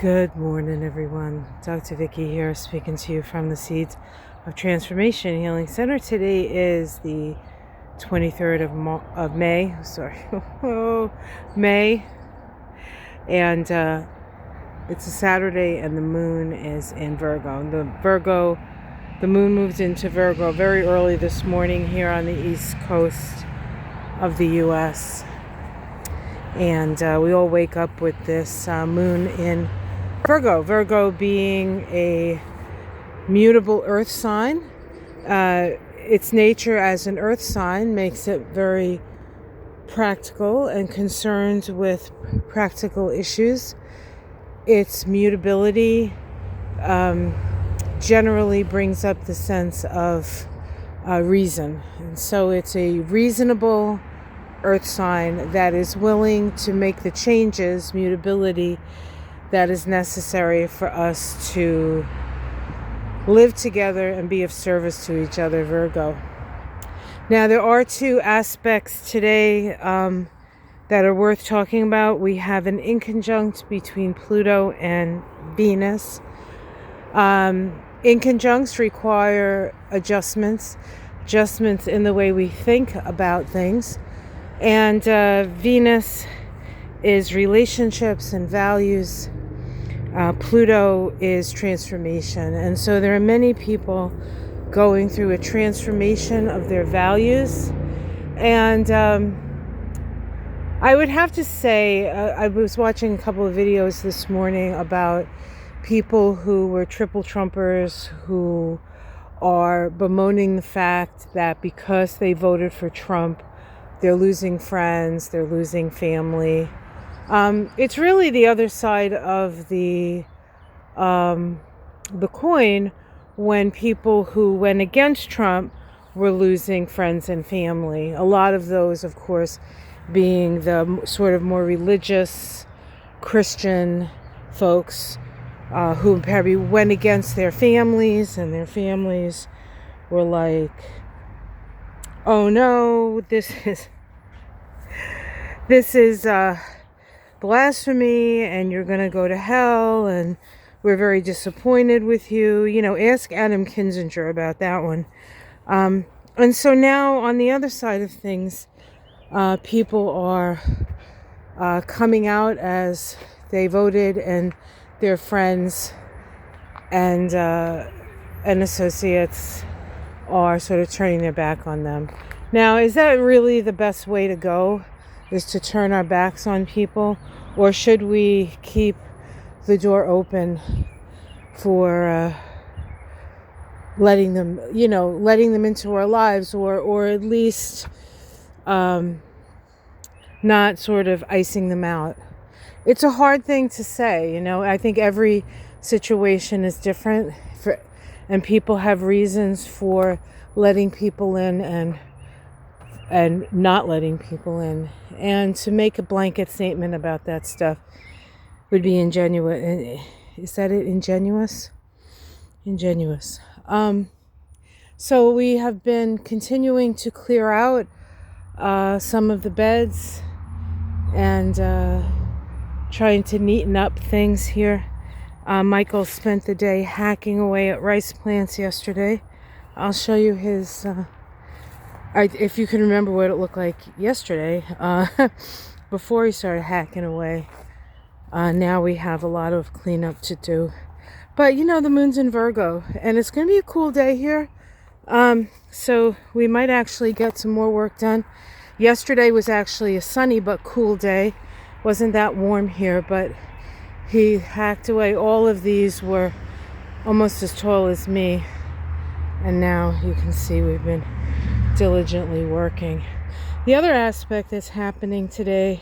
Good morning, everyone. Dr. Vicki here, speaking to you from the Seeds of Transformation Healing Center. Today is the 23rd of May. May. And it's a Saturday, and the moon is in Virgo. The moon moved into Virgo very early this morning here on the East Coast of the U.S. And we all wake up with this moon in Virgo. Virgo being a mutable earth sign. Its nature as an earth sign makes it very practical and concerned with practical issues. Its mutability generally brings up the sense of reason. And so it's a reasonable earth sign that is willing to make the changes, mutability, that is necessary for us to live together and be of service to each other, Virgo. Now, there are two aspects today that are worth talking about. We have an inconjunct between Pluto and Venus. Inconjuncts require adjustments in the way we think about things. And Venus is relationships and values. Pluto is transformation. And so there are many people going through a transformation of their values. And I would have to say, I was watching a couple of videos this morning about people who were triple Trumpers who are bemoaning the fact that because they voted for Trump, they're losing friends, they're losing family. It's really the other side of the coin when people who went against Trump were losing friends and family. A lot of those, of course, being the sort of more religious Christian folks who probably went against their families, and their families were like, oh no, this is blasphemy, and you're going to go to hell, and we're very disappointed with you. You know, ask Adam Kinzinger about that one. And so now on the other side of things, people are coming out as they voted, and their friends and associates are sort of turning their back on them. Now, is that really the best way to go, is to turn our backs on people? Or should we keep the door open for letting them into our lives, or at least not sort of icing them out? It's a hard thing to say, I think every situation is different, and people have reasons for letting people in and not letting people in. And to make a blanket statement about that stuff would be ingenuous. Is that it? Ingenuous? Ingenuous. So we have been continuing to clear out some of the beds and trying to neaten up things here. Michael spent the day hacking away at rice plants yesterday. I'll show you his... if you can remember what it looked like yesterday, before he started hacking away. Now we have a lot of cleanup to do. But the moon's in Virgo, and it's going to be a cool day here. So we might actually get some more work done. Yesterday was actually a sunny but cool day. Wasn't that warm here, but he hacked away. All of these were almost as tall as me. And now you can see we've been diligently working. The other aspect that's happening today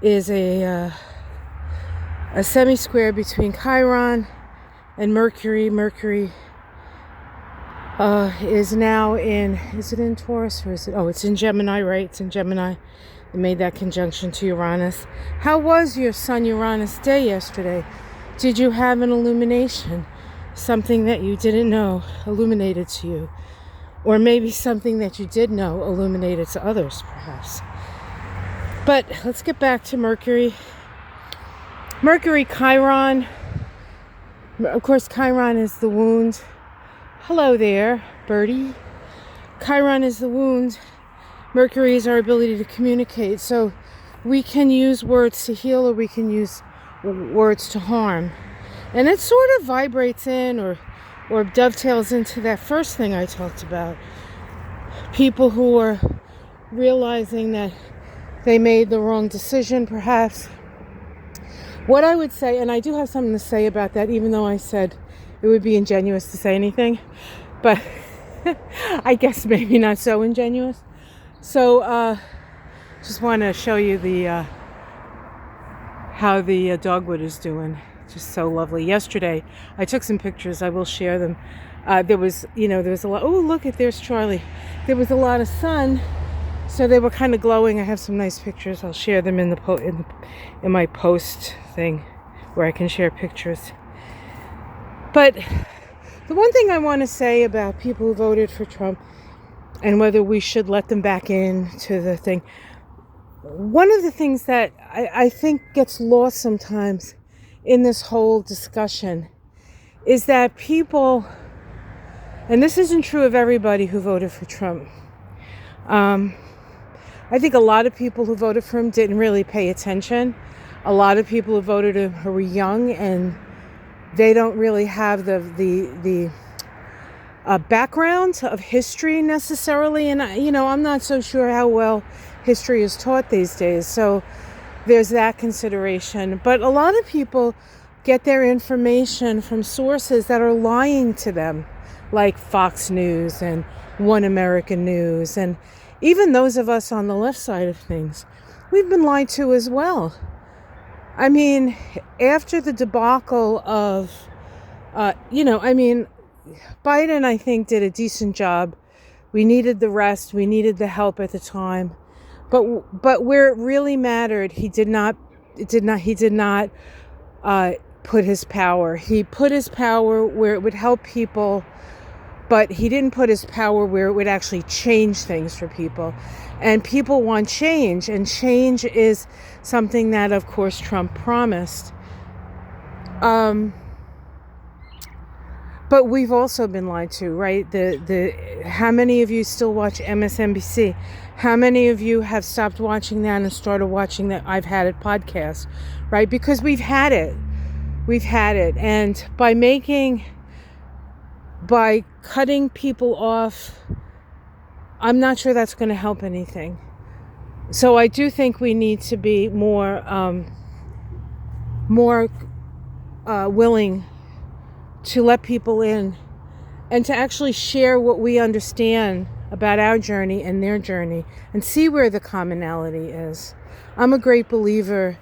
is a semi-square between Chiron and Mercury. Mercury is now is it in Taurus, or is it? Oh, it's in Gemini, right? It's in Gemini. It made that conjunction to Uranus. How was your Sun-Uranus day yesterday? Did you have an illumination? Something that you didn't know illuminated to you? Or maybe something that you did know illuminated to others, perhaps. But let's get back to Mercury. Mercury Chiron. Of course, Chiron is the wound. Hello there, birdie. Chiron is the wound. Mercury is our ability to communicate. So we can use words to heal, or we can use words to harm. And it sort of vibrates in or dovetails into that first thing I talked about. People who are realizing that they made the wrong decision, perhaps. What I would say, and I do have something to say about that, even though I said it would be ingenuous to say anything, but I guess maybe not so ingenuous. So, just want to show you the how the dogwood is doing. Just so lovely. Yesterday, I took some pictures. I will share them. There was a lot. Oh, look at there's Charlie. There was a lot of sun, so they were kind of glowing. I have some nice pictures. I'll share them in my post thing, where I can share pictures. But the one thing I want to say about people who voted for Trump and whether we should let them back into the thing, one of the things that I think gets lost sometimes in this whole discussion is that people, and this isn't true of everybody who voted for Trump, I think a lot of people who voted for him didn't really pay attention. A lot of people who voted who were young, and they don't really have the background of history necessarily. And I'm not so sure how well history is taught these days. So there's that consideration. But a lot of people get their information from sources that are lying to them, like Fox News and One American News, and even those of us on the left side of things, we've been lied to as well. I mean, after the debacle of, Biden, I think, did a decent job. We needed the rest. We needed the help at the time. But where it really mattered, he did not put his power. He put his power where it would help people, but he didn't put his power where it would actually change things for people. And people want change, and change is something that, of course, Trump promised. But we've also been lied to, right? How many of you still watch MSNBC? How many of you have stopped watching that and started watching that I've Had It podcast, right? Because we've had it. We've had it. And by cutting people off, I'm not sure that's going to help anything. So I do think we need to be more willing to let people in and to actually share what we understand about our journey and their journey and see where the commonality is. I'm a great believer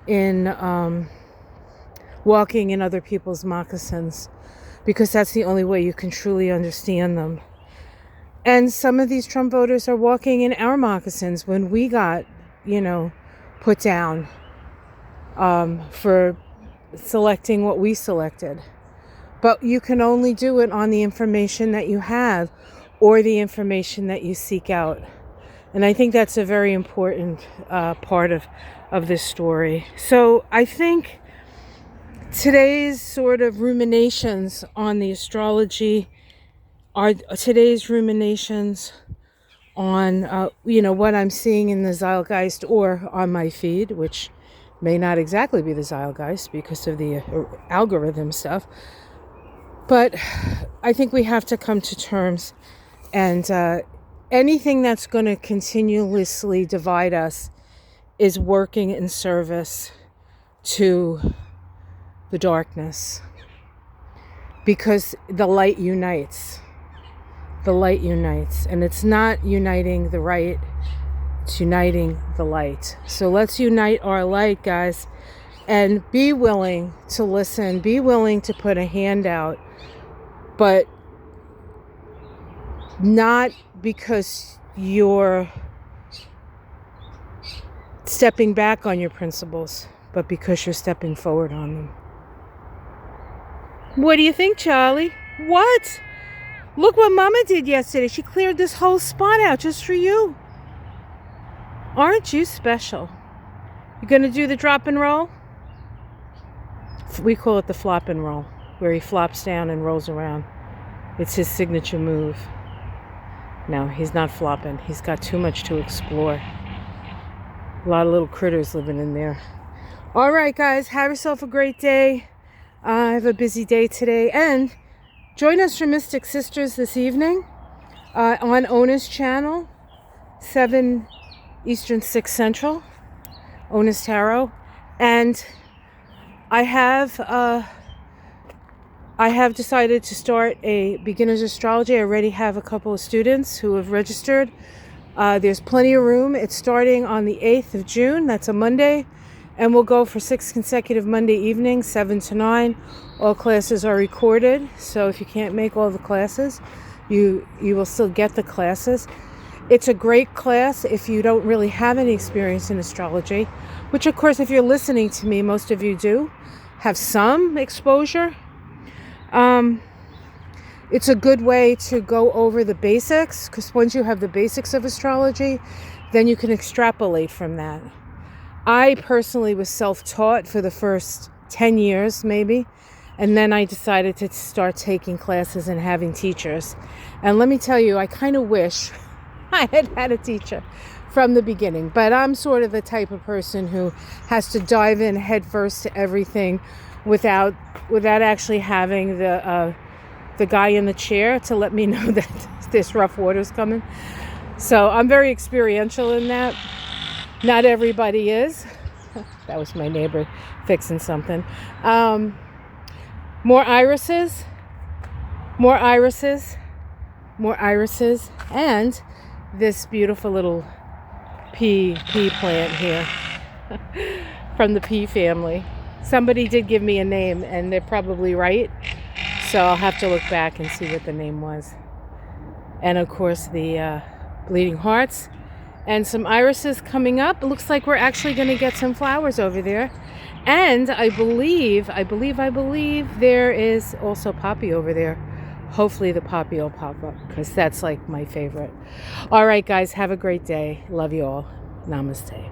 in walking in other people's moccasins, because that's the only way you can truly understand them. And some of these Trump voters are walking in our moccasins when we got, put down for selecting what we selected. But you can only do it on the information that you have or the information that you seek out. And I think that's a very important part of this story. So I think today's sort of ruminations on the astrology are today's ruminations on, what I'm seeing in the zeitgeist or on my feed, which may not exactly be the zeitgeist because of the algorithm stuff. But I think we have to come to terms, and anything that's going to continuously divide us is working in service to the darkness, because the light unites. The light unites, and it's not uniting the right, it's uniting the light. So let's unite our light, guys, and be willing to listen, be willing to put a hand out, but not because you're stepping back on your principles, but because you're stepping forward on them. What do you think, Charlie? What? Look what Mama did yesterday. She cleared this whole spot out just for you. Aren't you special? You gonna do the drop and roll? we call it the flop and roll, where he flops down and rolls around. It's his signature move. No, he's not flopping. He's got too much to explore. A lot of little critters living in there. All right, guys, have yourself a great day. I have a busy day today. And join us for Mystic Sisters this evening on Ona's channel, 7 Eastern, 6 Central, Ona's Tarot. And I have decided to start a beginner's astrology. I already have a couple of students who have registered. There's plenty of room. It's starting on the 8th of June. That's a Monday. And we'll go for 6 consecutive Monday evenings, 7 to 9. All classes are recorded. So if you can't make all the classes, you will still get the classes. It's a great class if you don't really have any experience in astrology, which of course, if you're listening to me, most of you do have some exposure. It's a good way to go over the basics, because once you have the basics of astrology, then you can extrapolate from that. I personally was self-taught for the first 10 years, maybe, and then I decided to start taking classes and having teachers. And let me tell you, I kind of wish I had had a teacher from the beginning, but I'm sort of the type of person who has to dive in headfirst to everything without actually having the guy in the chair to let me know that there's rough waters coming. So I'm very experiential in that. Not everybody is. That was my neighbor fixing something. More irises, and this beautiful little pea plant here from the pea family. Somebody did give me a name, and they're probably right. So I'll have to look back and see what the name was. And of course the bleeding hearts and some irises coming up. It looks like we're actually going to get some flowers over there. And I believe there is also poppy over there. Hopefully the poppy will pop up, because that's like my favorite. All right, guys, have a great day. Love you all. Namaste.